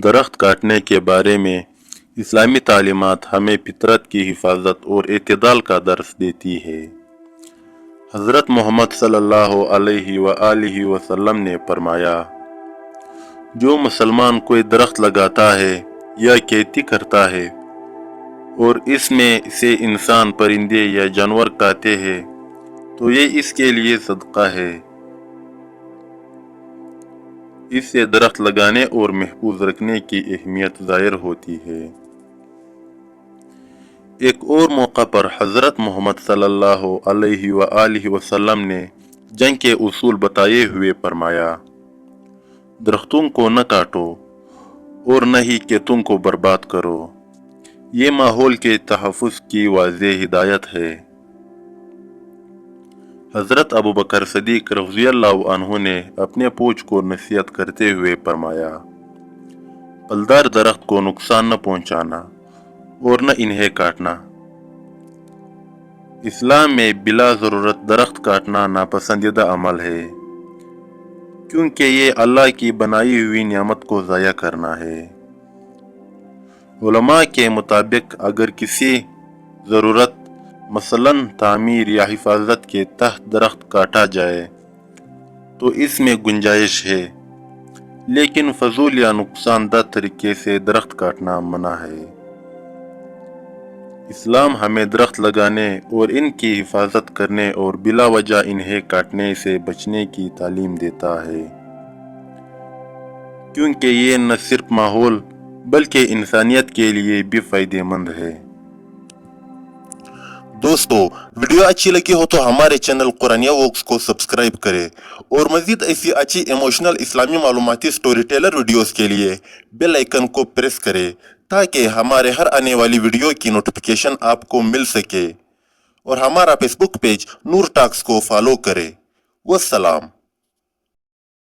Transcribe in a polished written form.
درخت کاٹنے کے بارے میں اسلامی تعلیمات ہمیں فطرت کی حفاظت اور اعتدال کا درس دیتی ہے۔ حضرت محمد صلی اللہ علیہ وآلہ وسلم نے فرمایا، جو مسلمان کوئی درخت لگاتا ہے یا کھیتی کرتا ہے اور اس میں سے انسان، پرندے یا جانور کھاتے ہیں تو یہ اس کے لیے صدقہ ہے۔ اس سے درخت لگانے اور محفوظ رکھنے کی اہمیت ظاہر ہوتی ہے۔ ایک اور موقع پر حضرت محمد صلی اللہ علیہ وآلہ وسلم نے جنگ کے اصول بتائے ہوئے فرمایا، درختوں کو نہ کاٹو اور نہ ہی کہ تم کو برباد کرو۔ یہ ماحول کے تحفظ کی واضح ہدایت ہے۔ حضرت ابوبکر صدیق رضی اللہ عنہ نے اپنے فوج کو نصیحت کرتے ہوئے فرمایا، پھلدار درخت کو نقصان نہ پہنچانا اور نہ انہیں کاٹنا۔ اسلام میں بلا ضرورت درخت کاٹنا ناپسندیدہ عمل ہے، کیونکہ یہ اللہ کی بنائی ہوئی نعمت کو ضائع کرنا ہے۔ علماء کے مطابق اگر کسی ضرورت مثلاً تعمیر یا حفاظت کے تحت درخت کاٹا جائے تو اس میں گنجائش ہے، لیکن فضول یا نقصان دہ طریقے سے درخت کاٹنا منع ہے۔ اسلام ہمیں درخت لگانے اور ان کی حفاظت کرنے اور بلا وجہ انہیں کاٹنے سے بچنے کی تعلیم دیتا ہے، کیونکہ یہ نہ صرف ماحول بلکہ انسانیت کے لیے بھی فائدہ مند ہے۔ دوستو، ویڈیو اچھی لگی ہو تو ہمارے چینل قرآنیہ ووکس کو سبسکرائب کریں اور مزید ایسی اچھی ایموشنل اسلامی معلوماتی سٹوری ٹیلر ویڈیوز کے لیے بیل آئیکن کو پریس کریں تاکہ ہمارے ہر آنے والی ویڈیو کی نوٹیفیکیشن آپ کو مل سکے، اور ہمارا فیس بک پیج نور ٹاکس کو فالو کریں۔ والسلام۔